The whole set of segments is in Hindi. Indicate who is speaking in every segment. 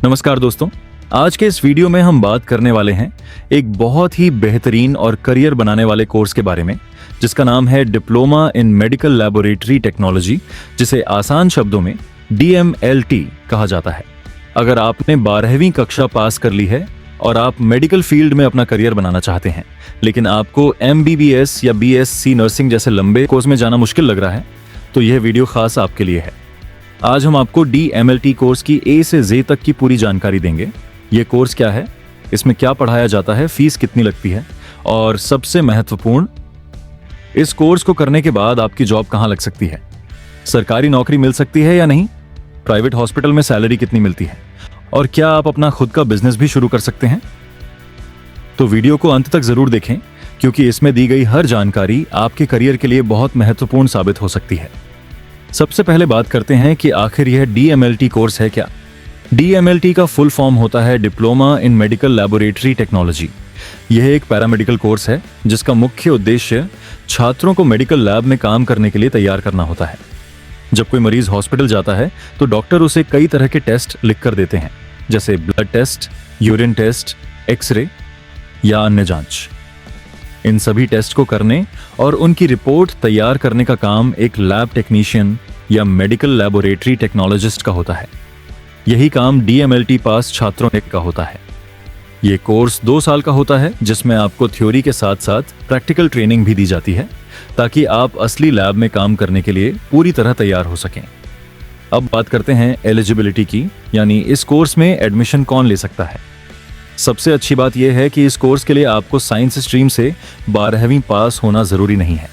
Speaker 1: नमस्कार दोस्तों, आज के इस वीडियो में हम बात करने वाले हैं एक बहुत ही बेहतरीन और करियर बनाने वाले कोर्स के बारे में, जिसका नाम है diploma in medical laboratory technology, जिसे आसान शब्दों में DMLT कहा जाता है। अगर आपने 12वीं कक्षा पास कर ली है और आप मेडिकल फील्ड में अपना करियर बनाना चाहते हैं, लेकिन आपको MBBS या BSc नर्सिंग जैसे लंबे कोर्स में जाना मुश्किल लग रहा है, तो यह वीडियो खास आपके लिए है। आज हम आपको DMLT कोर्स की A से Z तक की पूरी जानकारी देंगे। ये कोर्स क्या है, इसमें क्या पढ़ाया जाता है, फीस कितनी लगती है और सबसे महत्वपूर्ण, इस कोर्स को करने के बाद आपकी जॉब कहाँ लग सकती है, सरकारी नौकरी मिल सकती है या नहीं, प्राइवेट हॉस्पिटल में सैलरी कितनी मिलती है और क्या आप अपना खुद का बिजनेस भी शुरू कर सकते हैं। तो वीडियो को अंत तक जरूर देखें, क्योंकि इसमें दी गई हर जानकारी आपके करियर के लिए बहुत महत्वपूर्ण साबित हो सकती है। सबसे पहले बात करते हैं कि आखिर यह DMLT कोर्स है क्या। DMLT का फुल फॉर्म होता है diploma in medical laboratory technology. यह एक पैरामेडिकल कोर्स है जिसका मुख्य उद्देश्य छात्रों को मेडिकल लैब में काम करने के लिए तैयार करना होता है। जब कोई मरीज हॉस्पिटल जाता है तो डॉक्टर उसे कई तरह के टेस्ट लिख कर देते हैं, जैसे blood test, urine test, X-ray या अन्य जांच। इन सभी टेस्ट को करने और उनकी रिपोर्ट तैयार करने का काम एक लैब टेक्नीशियन या मेडिकल लैबोरेटरी टेक्नोलॉजिस्ट का होता है। यही काम DMLT पास छात्रों का होता है। ये कोर्स 2 साल का होता है, जिसमें आपको थ्योरी के साथ साथ प्रैक्टिकल ट्रेनिंग भी दी जाती है, ताकि आप असली लैब में काम करने के लिए पूरी तरह तैयार हो सकें। अब बात करते हैं एलिजिबिलिटी की, यानी इस कोर्स में एडमिशन कौन ले सकता है। सबसे अच्छी बात यह है कि इस कोर्स के लिए आपको साइंस स्ट्रीम से 12वीं पास होना जरूरी नहीं है।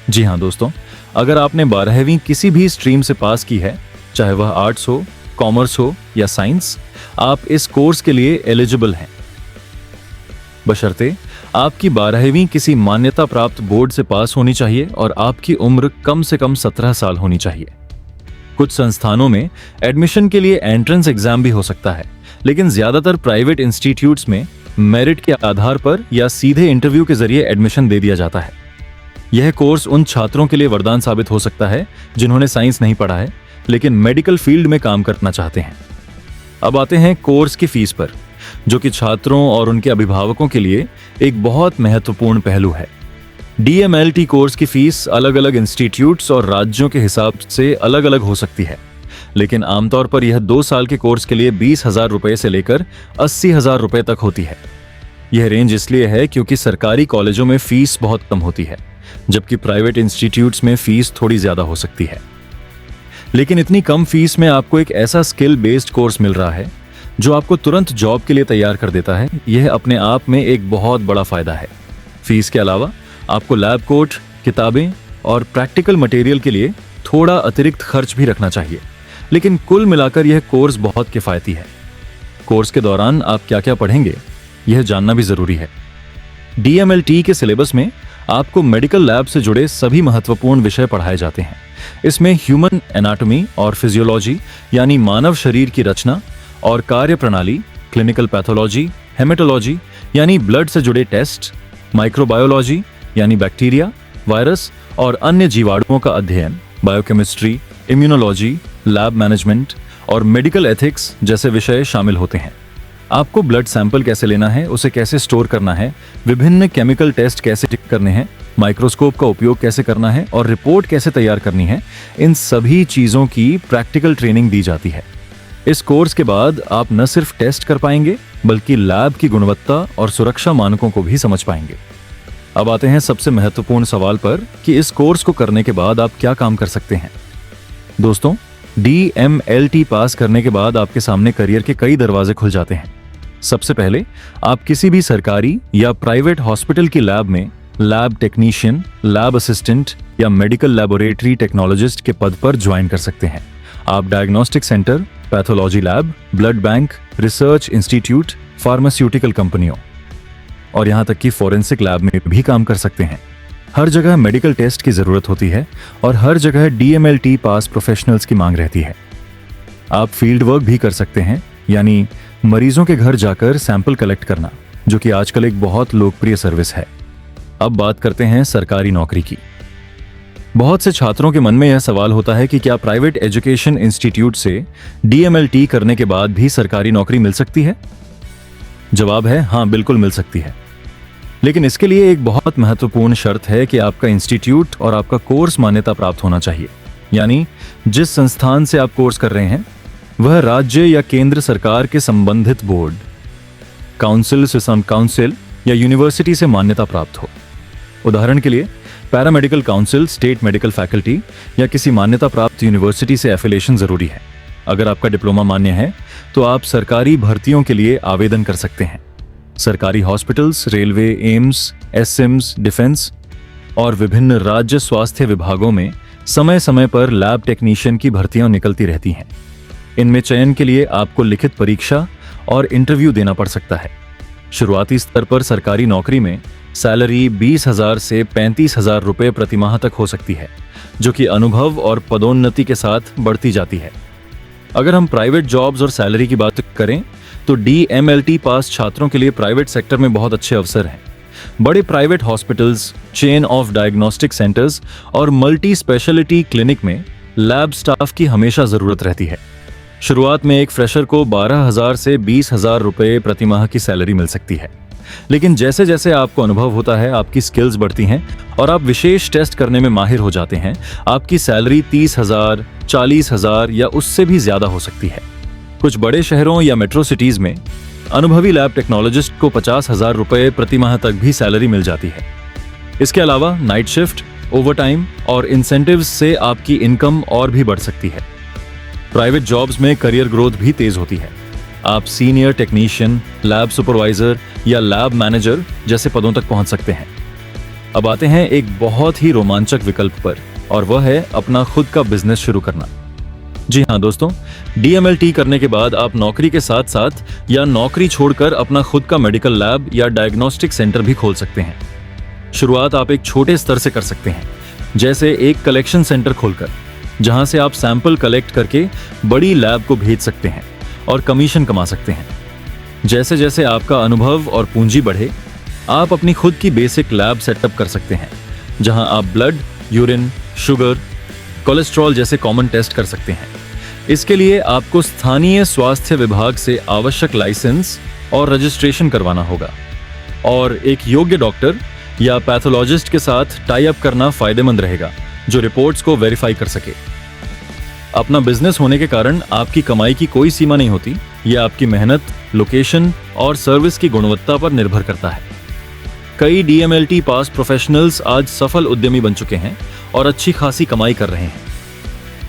Speaker 1: जी हाँ दोस्तों, अगर आपने 12वीं किसी भी स्ट्रीम से पास की है, चाहे वह आर्ट्स हो, कॉमर्स हो या साइंस, आप इस कोर्स के लिए एलिजिबल हैं, बशर्ते आपकी 12वीं किसी मान्यता प्राप्त बोर्ड से पास होनी चाहिए और आपकी उम्र कम से कम 17 साल होनी चाहिए। कुछ संस्थानों में एडमिशन के लिए एंट्रेंस एग्जाम भी हो सकता है, लेकिन ज्यादातर प्राइवेट इंस्टीट्यूट्स में मेरिट के आधार पर या सीधे इंटरव्यू के जरिए एडमिशन दे दिया जाता है। यह कोर्स उन छात्रों के लिए वरदान साबित हो सकता है जिन्होंने साइंस नहीं पढ़ा है लेकिन मेडिकल फील्ड में काम करना चाहते हैं। अब आते हैं कोर्स की फीस पर, जो कि छात्रों और उनके अभिभावकों के लिए एक बहुत महत्वपूर्ण पहलू है। DMLT कोर्स की फीस अलग अलग इंस्टीट्यूट्स और राज्यों के हिसाब से अलग अलग हो सकती है, लेकिन आमतौर पर यह 2 साल के कोर्स के लिए 20,000 रुपए से लेकर 80,000 रुपए तक होती है। यह रेंज इसलिए है क्योंकि सरकारी कॉलेजों में फीस बहुत कम होती है, जबकि प्राइवेट इंस्टीट्यूट्स में फीस थोड़ी ज्यादा हो सकती है। लेकिन इतनी कम फीस में आपको एक ऐसा स्किल बेस्ड कोर्स मिल रहा है जो आपको तुरंत जॉब के लिए तैयार कर देता है। यह अपने आप में एक बहुत बड़ा फायदा है। फीस के अलावा आपको लैब कोट, किताबें और प्रैक्टिकल मटेरियल के लिए थोड़ा अतिरिक्त खर्च भी रखना चाहिए, लेकिन कुल मिलाकर यह कोर्स बहुत किफायती है। कोर्स के दौरान आप क्या क्या पढ़ेंगे, यह जानना भी जरूरी है। DMLT के सिलेबस में आपको मेडिकल लैब से जुड़े सभी महत्वपूर्ण विषय पढ़ाए जाते हैं। इसमें ह्यूमन एनाटॉमी और फिजियोलॉजी, यानी मानव शरीर की रचना और कार्य प्रणाली, क्लिनिकल पैथोलॉजी, हेमेटोलॉजी यानी ब्लड से जुड़े टेस्ट, माइक्रोबायोलॉजी यानी बैक्टीरिया, वायरस और अन्य जीवाणुओं का अध्ययन, बायोकेमिस्ट्री, इम्यूनोलॉजी, लैब मैनेजमेंट और मेडिकल एथिक्स जैसे विषय शामिल होते हैं। आपको ब्लड सैंपल कैसे लेना है, उसे कैसे स्टोर करना है, विभिन्न केमिकल टेस्ट कैसे करने हैं, माइक्रोस्कोप का उपयोग कैसे करना है और रिपोर्ट कैसे तैयार करनी है, इन सभी चीजों की प्रैक्टिकल ट्रेनिंग दी जाती है। इस कोर्स के बाद आप न सिर्फ टेस्ट कर पाएंगे, बल्कि लैब की गुणवत्ता और सुरक्षा मानकों को भी समझ पाएंगे। अब आते हैं सबसे महत्वपूर्ण सवाल पर कि इस कोर्स को करने के बाद आप क्या काम कर सकते हैं। दोस्तों, DMLT पास करने के बाद आपके सामने करियर के कई दरवाजे खुल जाते हैं। सबसे पहले आप किसी भी सरकारी या प्राइवेट हॉस्पिटल की लैब में लैब टेक्नीशियन, लैब असिस्टेंट या मेडिकल लैबोरेटरी टेक्नोलॉजिस्ट के पद पर ज्वाइन कर सकते हैं। आप diagnostic centre, pathology lab, blood bank, research institute, pharmaceutical कंपनियों और यहां तक कि फोरेंसिक लैब में भी काम कर सकते हैं। हर जगह मेडिकल टेस्ट की जरूरत होती है और हर जगह DMLT पास प्रोफेशनल्स की मांग रहती है। आप फील्ड वर्क भी कर सकते हैं, यानी मरीजों के घर जाकर सैंपल कलेक्ट करना, जो कि आजकल एक बहुत लोकप्रिय सर्विस है। अब बात करते हैं सरकारी नौकरी की। बहुत से छात्रों के मन में यह सवाल होता है कि क्या प्राइवेट एजुकेशन इंस्टीट्यूट से DMLT करने के बाद भी सरकारी नौकरी मिल सकती है? जवाब है हाँ, बिल्कुल मिल सकती है। लेकिन इसके लिए एक बहुत महत्वपूर्ण शर्त है कि आपका इंस्टीट्यूट और आपका कोर्स मान्यता प्राप्त होना चाहिए। यानी जिस संस्थान से आप कोर्स कर रहे हैं वह राज्य या केंद्र सरकार के संबंधित बोर्ड, काउंसिल या यूनिवर्सिटी से मान्यता प्राप्त हो। उदाहरण के लिए paramedical council, state medical faculty या किसी मान्यता प्राप्त यूनिवर्सिटी से एफिलिएशन जरूरी है। अगर आपका डिप्लोमा मान्य है तो आप सरकारी भर्तियों के लिए आवेदन कर सकते हैं। सरकारी हॉस्पिटल्स, रेलवे, एम्स, एसएम्स, डिफेंस और विभिन्न राज्य स्वास्थ्य विभागों में समय समय पर लैब टेक्नीशियन की भर्तियां निकलती रहती हैं। इनमें चयन के लिए आपको लिखित परीक्षा और इंटरव्यू देना पड़ सकता है। शुरुआती स्तर पर सरकारी नौकरी में सैलरी 20,000 से 35,000 रुपये प्रति माह तक हो सकती है, जो कि अनुभव और पदोन्नति के साथ बढ़ती जाती है। अगर हम प्राइवेट जॉब्स और सैलरी की बात करें तो DMLT पास छात्रों के लिए प्राइवेट सेक्टर में बहुत अच्छे अवसर हैं। बड़े private hospitals, chain of diagnostic centres और मल्टी स्पेशलिटी क्लिनिक में लैब स्टाफ की हमेशा जरूरत रहती है। शुरुआत में एक फ्रेशर को 12,000 से 20,000 रुपये प्रति माह की सैलरी मिल सकती है, लेकिन जैसे जैसे आपको अनुभव होता है, आपकी स्किल्स बढ़ती हैं और आप विशेष टेस्ट करने में माहिर हो जाते हैं, आपकी सैलरी 30,000, 40,000 या उससे भी ज्यादा हो सकती है। कुछ बड़े शहरों या मेट्रो सिटीज में अनुभवी लैब टेक्नोलॉजिस्ट को 50,000 रुपये प्रति माह तक भी सैलरी मिल जाती है। इसके अलावा नाइट शिफ्ट, ओवरटाइम और इंसेंटिव्स से आपकी इनकम और भी बढ़ सकती है। प्राइवेट जॉब्स में करियर ग्रोथ भी तेज होती है। आप सीनियर टेक्नीशियन, लैब सुपरवाइजर या लैब मैनेजर जैसे पदों तक पहुंच सकते हैं। अब आते हैं एक बहुत ही रोमांचक विकल्प पर, और वह है अपना खुद का बिजनेस शुरू करना। जी हाँ दोस्तों, DMLT करने के बाद आप नौकरी के साथ साथ या नौकरी छोड़कर अपना खुद का मेडिकल लैब या डायग्नोस्टिक सेंटर भी खोल सकते हैं। शुरुआत आप एक छोटे स्तर से कर सकते हैं, जैसे एक कलेक्शन सेंटर खोलकर, जहां से आप सैंपल कलेक्ट करके बड़ी लैब को भेज सकते हैं और कमीशन कमा सकते हैं। जैसे जैसे आपका अनुभव और पूंजी बढ़े, आप अपनी खुद की बेसिक लैब सेटअप कर सकते हैं, जहां आप ब्लड, यूरिन, शुगर, कोलेस्ट्रॉल जैसे कॉमन टेस्ट कर सकते हैं। इसके लिए आपको स्थानीय स्वास्थ्य विभाग से आवश्यक लाइसेंस और रजिस्ट्रेशन करवाना होगा, और एक योग्य डॉक्टर या पैथोलॉजिस्ट के साथ टाई अप करना फायदेमंद रहेगा, जो रिपोर्ट्स को वेरीफाई कर सके। अपना बिजनेस होने के कारण आपकी कमाई की कोई सीमा नहीं होती। यह आपकी मेहनत, लोकेशन और सर्विस की गुणवत्ता पर निर्भर करता है। कई DMLT पास प्रोफेशनल्स आज सफल उद्यमी बन चुके हैं और अच्छी खासी कमाई कर रहे हैं।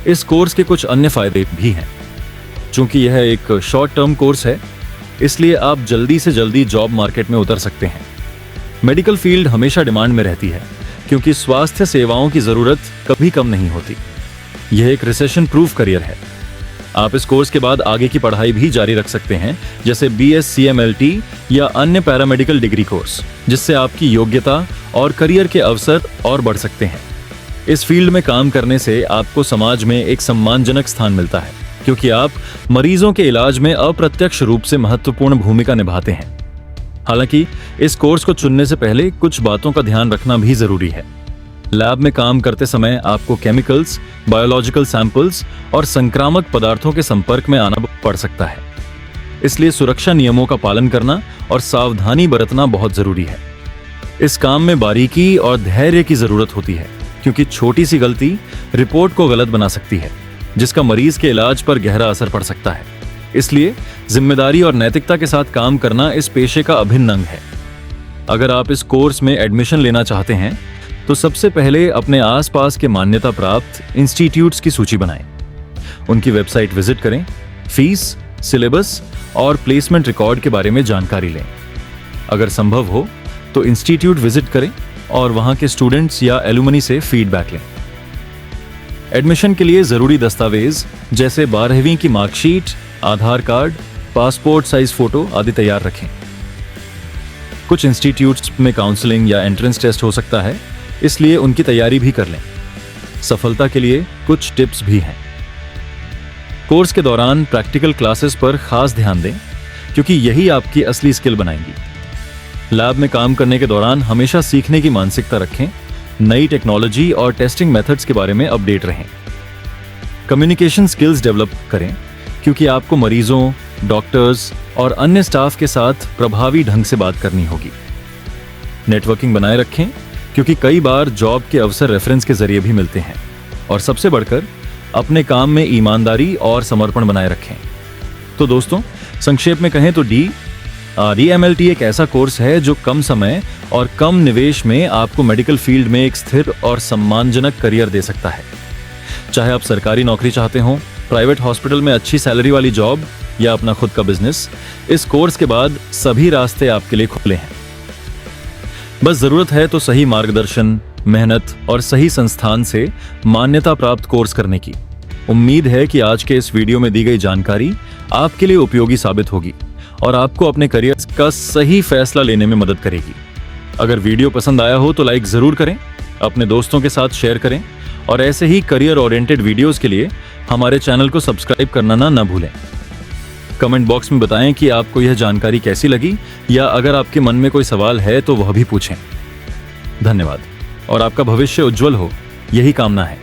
Speaker 1: इस कोर्स के कुछ अन्य फायदे भी हैं। चूंकि यह एक शॉर्ट टर्म कोर्स है, इसलिए आप जल्दी से जल्दी जॉब मार्केट में उतर सकते हैं। मेडिकल फील्ड हमेशा डिमांड में रहती है, क्योंकि स्वास्थ्य सेवाओं की जरूरत कभी कम नहीं होती। यह एक रिसेशन प्रूफ करियर है। आप इस कोर्स के बाद आगे की पढ़ाई भी जारी रख सकते हैं, जैसे BSc-MLT या अन्य पैरामेडिकल डिग्री कोर्स, जिससे आपकी योग्यता और करियर के अवसर और बढ़ सकते हैं। इस फील्ड में काम करने से आपको समाज में एक सम्मानजनक स्थान मिलता है, क्योंकि आप मरीजों के इलाज में अप्रत्यक्ष रूप से महत्वपूर्ण भूमिका निभाते हैं। हालांकि इस कोर्स को चुनने से पहले कुछ बातों का ध्यान रखना भी जरूरी है। लैब में काम करते समय आपको केमिकल्स, बायोलॉजिकल सैंपल्स और संक्रामक पदार्थों के संपर्क में आना पड़ सकता है। इसलिए सुरक्षा नियमों का पालन करना और सावधानी बरतना बहुत जरूरी है। इस काम में बारीकी और धैर्य की जरूरत होती है, क्योंकि छोटी सी गलती रिपोर्ट को गलत बना सकती है, जिसका मरीज के इलाज पर गहरा असर पड़ सकता है। इसलिए जिम्मेदारी और नैतिकता के साथ काम करना इस पेशे का अभिन्न अंग है। अगर आप इस कोर्स में एडमिशन लेना चाहते हैं तो सबसे पहले अपने आसपास के मान्यता प्राप्त इंस्टीट्यूट्स की सूची बनाएं। उनकी वेबसाइट विजिट करें, फीस, सिलेबस और प्लेसमेंट रिकॉर्ड के बारे में जानकारी लें। अगर संभव हो तो इंस्टीट्यूट विजिट करें और वहां के स्टूडेंट्स या एलुमनी से फीडबैक लें। एडमिशन के लिए जरूरी दस्तावेज जैसे 12वीं की मार्कशीट, आधार कार्ड, पासपोर्ट साइज फोटो आदि तैयार रखें। कुछ इंस्टीट्यूट्स में काउंसलिंग या एंट्रेंस टेस्ट हो सकता है, इसलिए उनकी तैयारी भी कर लें। सफलता के लिए कुछ टिप्स भी हैं। कोर्स के दौरान प्रैक्टिकल क्लासेस पर खास ध्यान दें, क्योंकि यही आपकी असली स्किल बनाएंगी। लैब में काम करने के दौरान हमेशा सीखने की मानसिकता रखें नई टेक्नोलॉजी और टेस्टिंग मेथड्स के बारे में अपडेट रहें। कम्युनिकेशन स्किल्स डेवलप करें, क्योंकि आपको मरीजों, डॉक्टर्स और अन्य स्टाफ के साथ प्रभावी ढंग से बात करनी होगी। नेटवर्किंग बनाए रखें, क्योंकि कई बार जॉब के अवसर रेफरेंस के जरिए भी मिलते हैं। और सबसे बढ़कर अपने काम में ईमानदारी और समर्पण बनाए रखें। तो दोस्तों, संक्षेप में कहें तो DMLT एक ऐसा कोर्स है जो कम समय और कम निवेश में आपको मेडिकल फील्ड में एक स्थिर और सम्मानजनक करियर दे सकता है। चाहे आप सरकारी नौकरी चाहते हो, प्राइवेट हॉस्पिटल में अच्छी सैलरी वाली जॉब या अपना खुद का बिजनेस, इस कोर्स के बाद सभी रास्ते आपके लिए खुले हैं। बस जरूरत है तो सही मार्गदर्शन, मेहनत और सही संस्थान से मान्यता प्राप्त कोर्स करने की। उम्मीद है कि आज के इस वीडियो में दी गई जानकारी आपके लिए उपयोगी साबित होगी और आपको अपने करियर का सही फैसला लेने में मदद करेगी। अगर वीडियो पसंद आया हो तो लाइक जरूर करें, अपने दोस्तों के साथ शेयर करें और ऐसे ही करियर ओरिएंटेड वीडियोस के लिए हमारे चैनल को सब्सक्राइब करना ना भूलें। कमेंट बॉक्स में बताएं कि आपको यह जानकारी कैसी लगी, या अगर आपके मन में कोई सवाल है तो वह भी पूछें। धन्यवाद और आपका भविष्य उज्जवल हो, यही कामना है।